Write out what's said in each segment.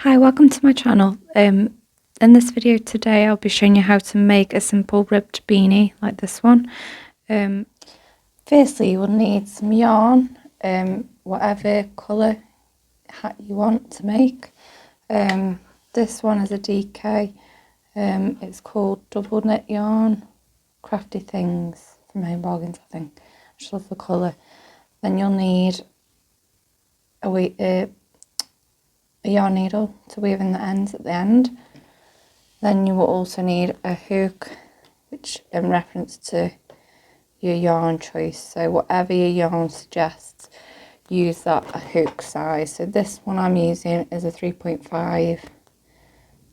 Hi, welcome to my channel. In this video today I'll be showing you how to make a simple ribbed beanie like this one. Firstly, you will need some yarn, whatever colour hat you want to make. This one is a DK. It's called double knit yarn, Crafty Things from Home Bargains, I think. I just love the colour. Then you'll need a yarn needle to weave in the ends at the end. Then you will also need a hook, which in reference to your yarn choice, so whatever your yarn suggests, use that hook size. So this one I'm using is a 3.5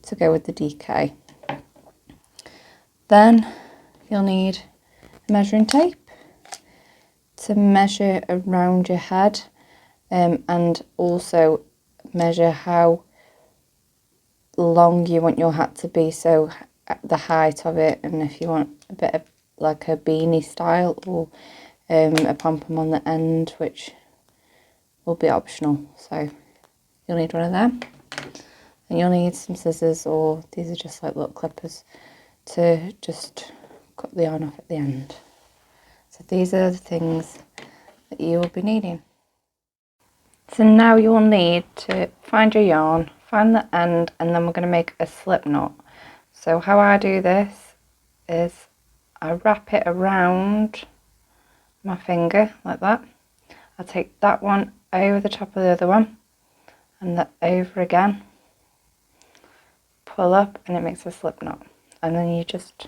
to go with the DK. Then you'll need measuring tape to measure around your head, and also measure how long you want your hat to be, so the height of it, and if you want a bit of like a beanie style or a pom-pom on the end, which will be optional. So you'll need one of them, and you'll need some scissors, or these are just like little clippers to just cut the yarn off at the end. So these are the things that you will be needing. So now you will need to find your yarn, find the end, and then we're going to make a slip knot. So how I do this is I wrap it around my finger like that. I take that one over the top of the other one, and that over again, pull up, and it makes a slip knot. And then you just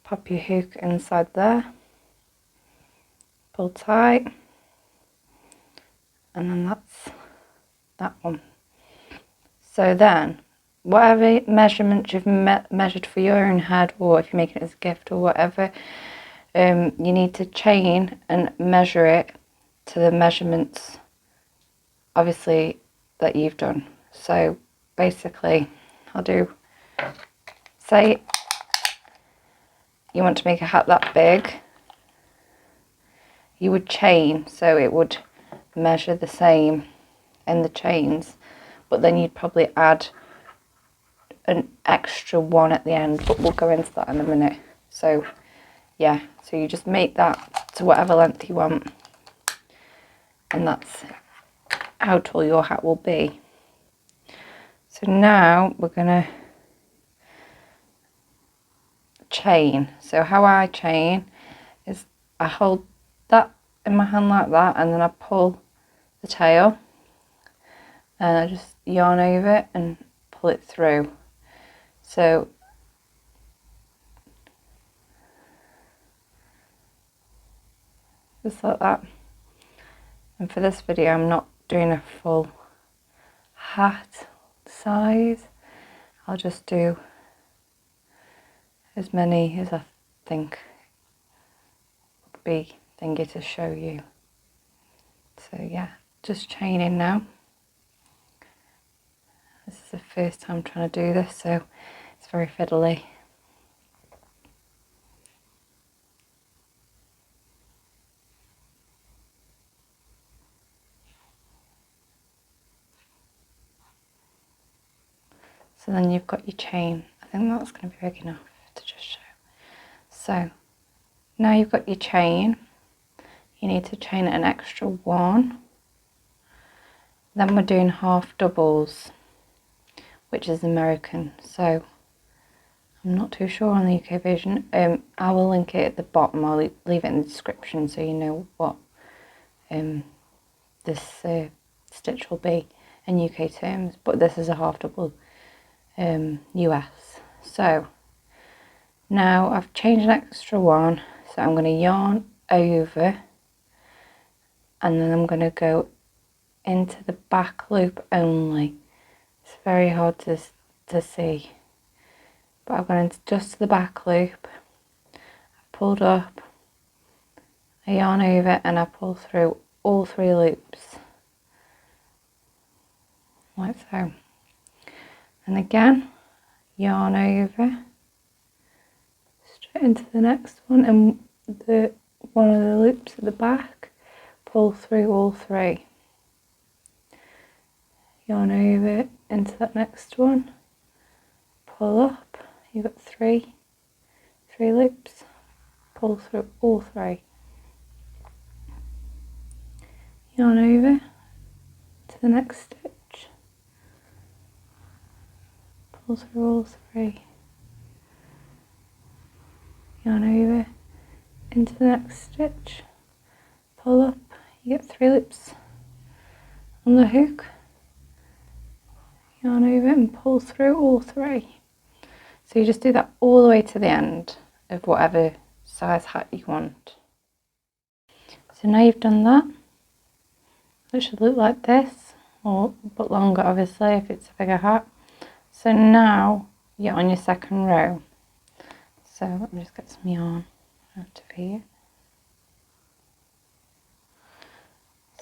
pop your hook inside there, pull tight, and then that's that one. So then whatever measurement you've measured for your own head, or if you're making it as a gift or whatever, you need to chain and measure it to the measurements obviously that you've done. So basically I'll do, say you want to make a hat that big, you would chain so it would measure the same in the chains, but then you'd probably add an extra one at the end, but we'll go into that in a minute. So yeah, so you just make that to whatever length you want, and that's how tall your hat will be. So now we're gonna chain. So how I chain is I hold that in my hand like that, and then I pull the tail, and I just yarn over it and pull it through. So just like that. And for this video I'm not doing a full hat size, I'll just do as many as I think would be thingy to show you. So yeah, just chaining now. This is the first time trying to do this, so it's very fiddly. So then you've got your chain. I think that's going to be big enough to just show. So now you've got your chain, you need to chain an extra one. Then we're doing half doubles, which is American. So I'm not too sure on the UK version. I will link it at the bottom. I'll leave it in the description so you know what this stitch will be in UK terms. But this is a half double US. So now I've changed an extra one, so I'm going to yarn over, and then I'm going to go into the back loop only. It's very hard to see, but I've gone into just the back loop, I've pulled up, I yarn over, and I pull through all 3 loops like so. And again, yarn over, straight into the next one, and one of the loops at the back, pull through all 3. Yarn over into that next one, pull up, you've got three loops, pull through all three, yarn over to the next stitch, pull through all three, yarn over into the next stitch, pull up, you get 3 loops on the hook, yarn over and pull through all three. So you just do that all the way to the end of whatever size hat you want. So now you've done that, it should look like this, or but longer obviously if it's a bigger hat. So now you're on your second row. So let me just get some yarn out of here.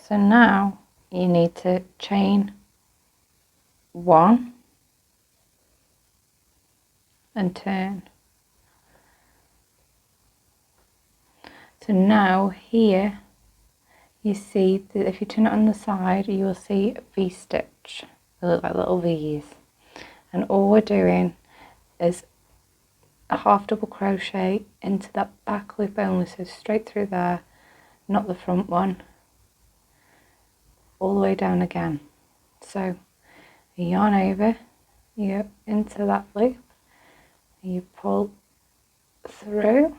So now you need to chain 1 and turn. So now here you see that if you turn it on the side you will see a V stitch. They look like little V's, and all we're doing is a half double crochet into that back loop only, so straight through there, not the front one, all the way down again. So you yarn over, you go into that loop, you pull through,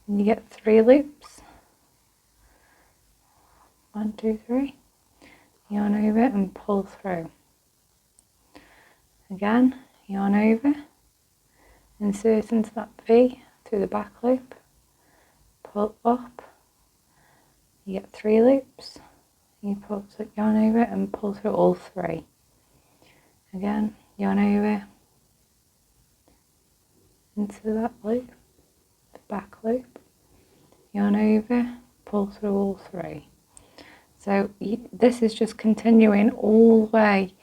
and you get 3 loops, 1, 2, 3, yarn over and pull through, again yarn over, insert into that V through the back loop, pull up, you get 3 loops, you pull, so yarn over and pull through all 3, again yarn over into that loop, the back loop, yarn over, pull through all 3. So this is just continuing all the way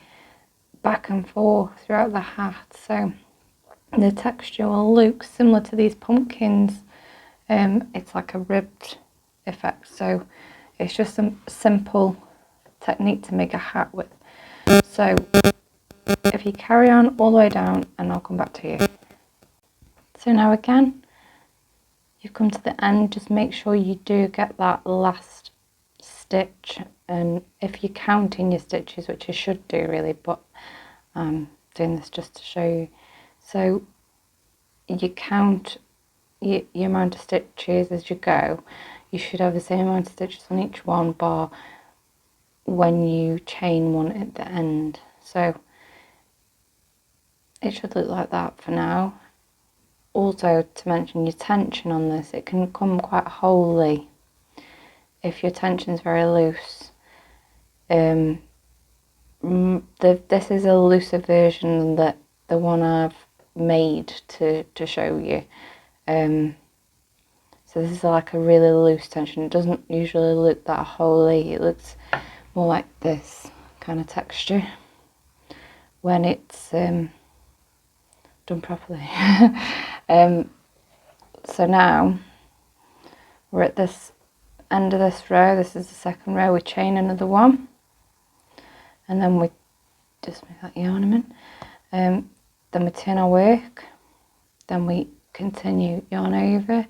back and forth throughout the hat, so the texture will look similar to these pumpkins. It's like a ribbed effect, so it's just a simple technique to make a hat with. So if you carry on all the way down, and I'll come back to you. So now again you've come to the end, just make sure you do get that last stitch, and if you're counting your stitches, which you should do really, but I'm doing this just to show you. So you count your amount of stitches as you go. You should have the same amount of stitches on each one, bar when you chain one at the end. So it should look like that for now. Also, to mention your tension on this, it can come quite wholly if your tension is very loose. This is a looser version than the one I've made to show you. So this is like a really loose tension. It doesn't usually look that wholly. It looks more like this kind of texture when it's done properly. So now we're at this end of this row. This is the second row. We chain another one, and then we just make that yarn ornament. Then we turn our work, then we continue yarn over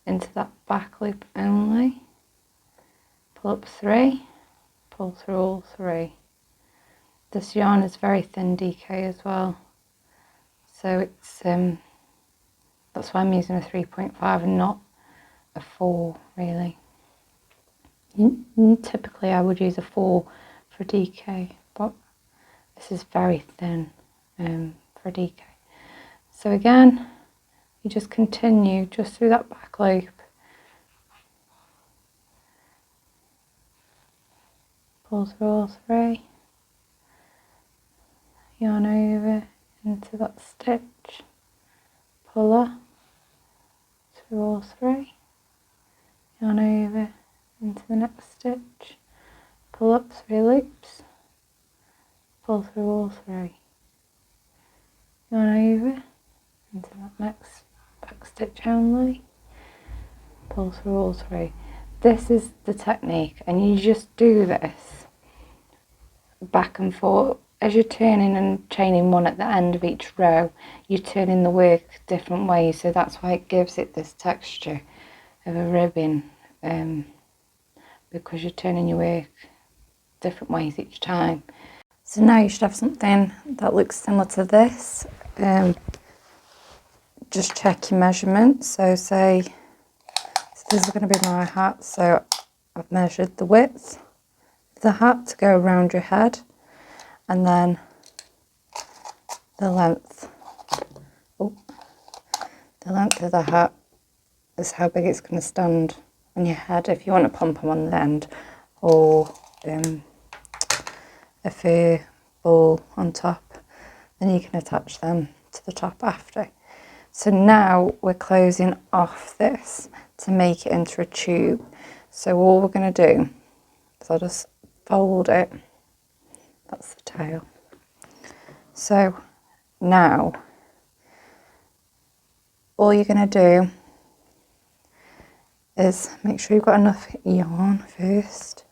into that back loop only, pull up 3, pull through all 3. This yarn is very thin DK as well, so it's that's why I'm using a 3.5 and not a 4 really. Typically I would use a 4 for DK, but this is very thin for DK. So again, you just continue just through that back loop, pull through all 3, yarn over into that stitch, pull up through all 3, yarn over into the next stitch, pull up 3 loops, pull through all 3, yarn over into that next back stitch only, pull through all 3. This is the technique, and you just do this back and forth. As you're turning and chaining one at the end of each row, you're turning the work different ways, so that's why it gives it this texture of a ribbon, because you're turning your work different ways each time. So now you should have something that looks similar to this. Just check your measurements. So say, so this is going to be my hat, so I've measured the width of the hat to go around your head, and then the length. Oh, the length of the hat is how big it's going to stand on your head. If you want a pom-pom on the end, or a fur ball on top, then you can attach them to the top after. So now we're closing off this to make it into a tube. So all we're going to do is I'll just fold it. That's the tail. So now all you're going to do is make sure you've got enough yarn first.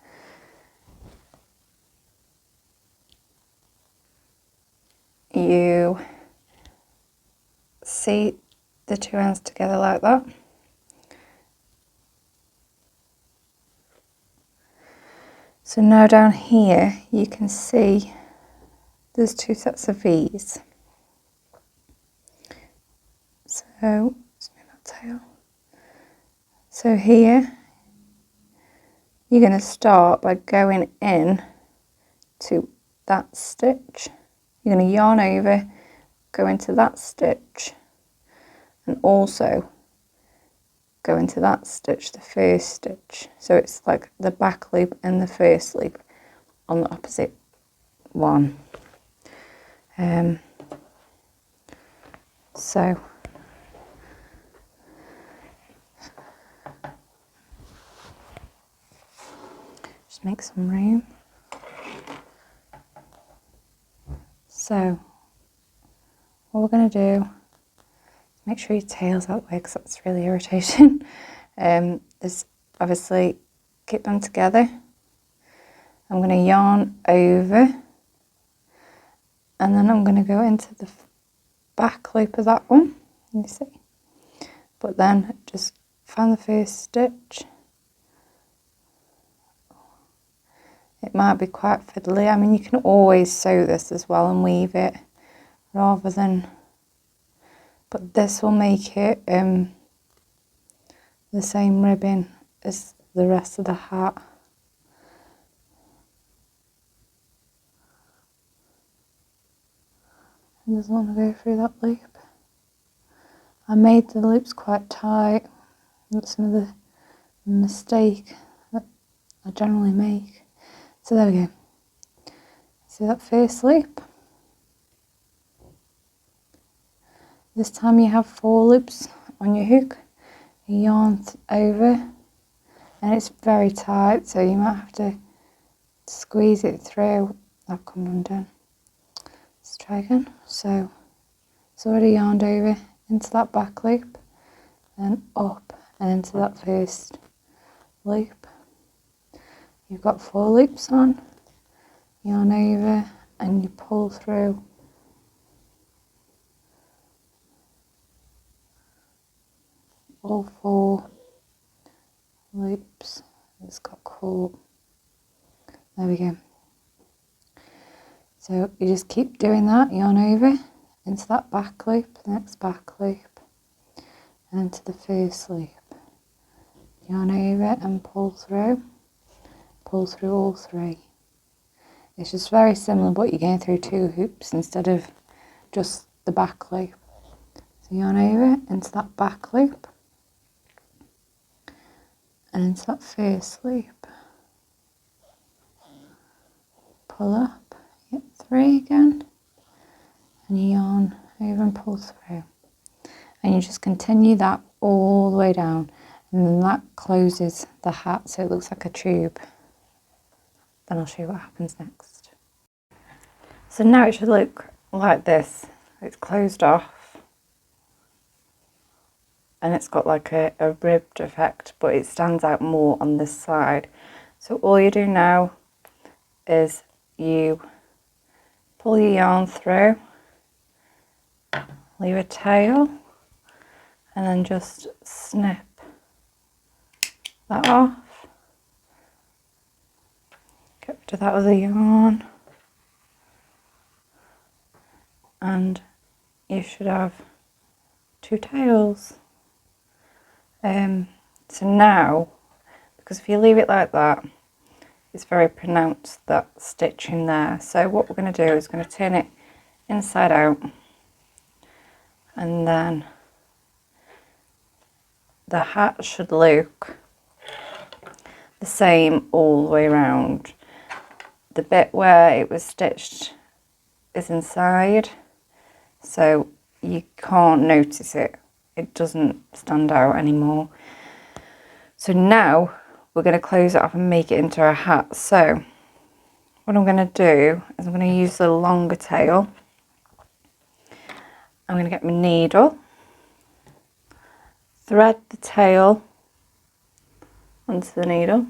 You see the two ends together like that. So now down here you can see there's two sets of V's. So let's move that tail. So here you're going to start by going in to that stitch. You're going to yarn over, go into that stitch, and also go into that stitch, the first stitch. So it's like the back loop and the first loop on the opposite one. So just make some room. So what we're going to do, make sure your tail's out the way because that's really irritating, is obviously keep them together. I'm going to yarn over, and then I'm going to go into the back loop of that one, you see, but then just find the first stitch. It might be quite fiddly. I mean, you can always sew this as well and weave it rather than, but this will make it the same ribbon as the rest of the hat. And just want to go through that loop. I made the loops quite tight. That's some of the mistake that I generally make. So there we go. See that first loop? This time you have 4 loops on your hook. You yarn over, and it's very tight, so you might have to squeeze it through. I've come undone. Let's try again. So it's already yarned over into that back loop, then up and into that first loop. You've got 4 loops on, yarn over, and you pull through. All 4 loops. It's got caught. There we go. So you just keep doing that, yarn over into that back loop, the next back loop, and into the first loop. Yarn over and pull through all 3. It's just very similar, but you're going through 2 hoops instead of just the back loop. So yarn over into that back loop and into that first loop. Pull up, get 3 again, and you yarn over and pull through. And you just continue that all the way down, and then that closes the hat so it looks like a tube. Then I'll show you what happens next. So now it should look like this. It's closed off, and it's got like a ribbed effect, but it stands out more on this side. So all you do now is you pull your yarn through, leave a tail, and then just snip that off. Get rid of that other yarn, and you should have 2 tails. So now, because if you leave it like that, it's very pronounced, that stitch in there. So what we're going to do is going to turn it inside out, and then the hat should look the same all the way around. The bit where it was stitched is inside, so you can't notice it. It doesn't stand out anymore. So now we're going to close it off and make it into a hat. So what I'm going to do is I'm going to use the longer tail. I'm going to get my needle, thread the tail onto the needle,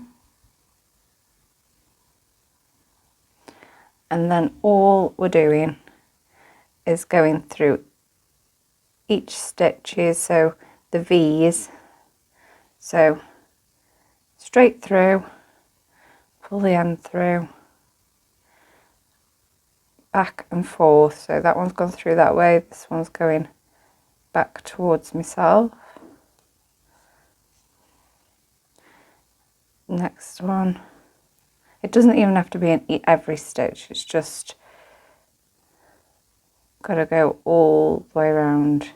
and then all we're doing is going through each stitches, so the V's, so straight through, pull the end through, back and forth. So that one's gone through that way, this one's going back towards myself. Next one, it doesn't even have to be in every stitch, it's just got to go all the way around.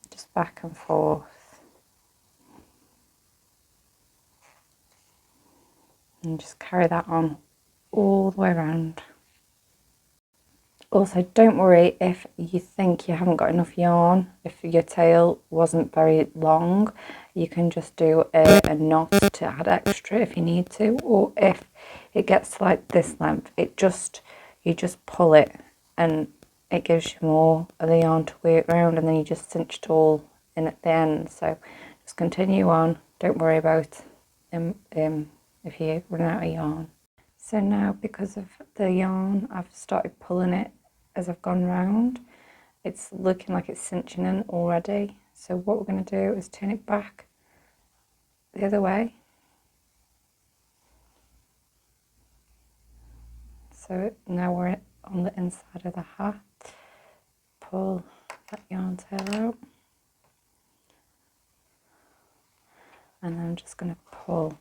Just back and forth. And just carry that on all the way around. Also, don't worry if you think you haven't got enough yarn. If your tail wasn't very long, you can just do a knot to add extra if you need to, or if it gets like this length, you just pull it and it gives you more of the yarn to work around, and then you just cinch it all in at the end. So just continue on, don't worry about if you run out of yarn. So now, because of the yarn, I've started pulling it as I've gone round. It's looking like it's cinching in already. So what we're going to do is turn it back the other way. So now we're on the inside of the hat. Pull that yarn tail out. And I'm just going to pull.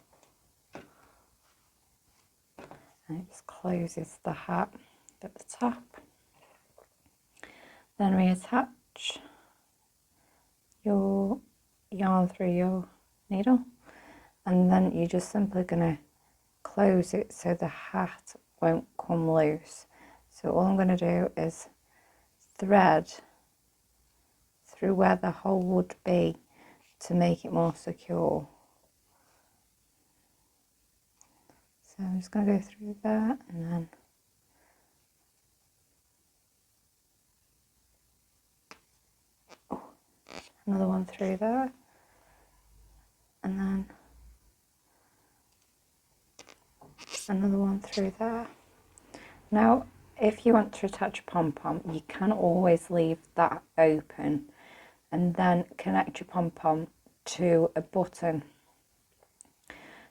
And it just closes the hat at the top. Then reattach your yarn through your needle, and then you're just simply going to close it so the hat won't come loose. So all I'm going to do is thread through where the hole would be to make it more secure. So I'm just going to go through that, and then another one through there, and then another one through there. Now, if you want to attach a pom-pom, you can always leave that open and then connect your pom-pom to a button.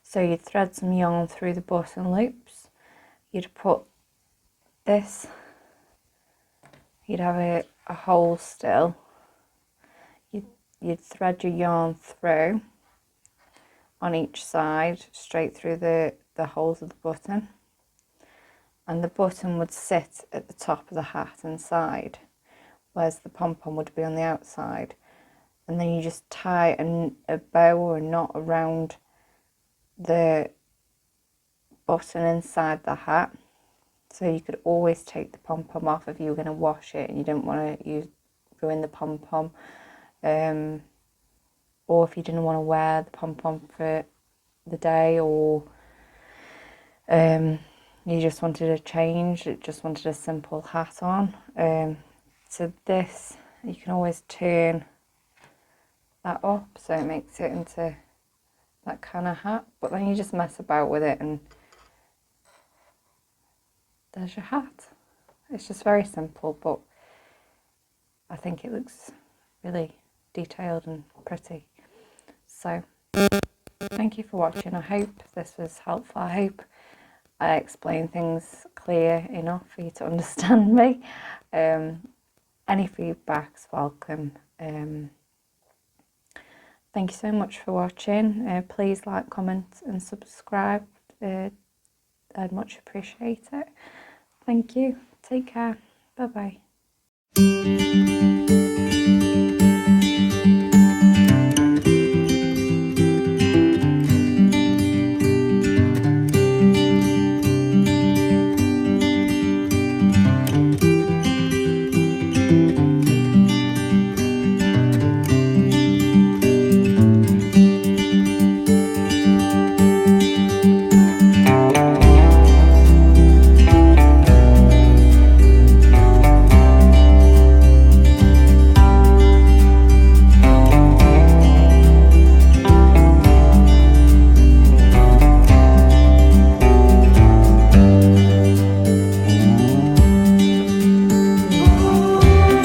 So you'd thread some yarn through the button loops, you'd put this, you'd have a hole still, you'd thread your yarn through on each side, straight through the holes of the button, and the button would sit at the top of the hat inside, whereas the pom-pom would be on the outside. And then you just tie a bow or a knot around the button inside the hat, So you could always take the pom-pom off if you were going to wash it and you didn't want to ruin the pom-pom, or if you didn't want to wear the pom-pom for the day, or you just wanted a change, just wanted a simple hat on. So this, you can always turn that up so it makes it into that kind of hat, but then you just mess about with it and there's your hat. It's just very simple, but I think it looks really detailed and pretty. So thank you for watching. I hope this was helpful. I hope I explained things clear enough for you to understand me. Any feedback's welcome. Thank you so much for watching. Please like, comment and subscribe. I'd much appreciate it. Thank you. Take care. Bye bye.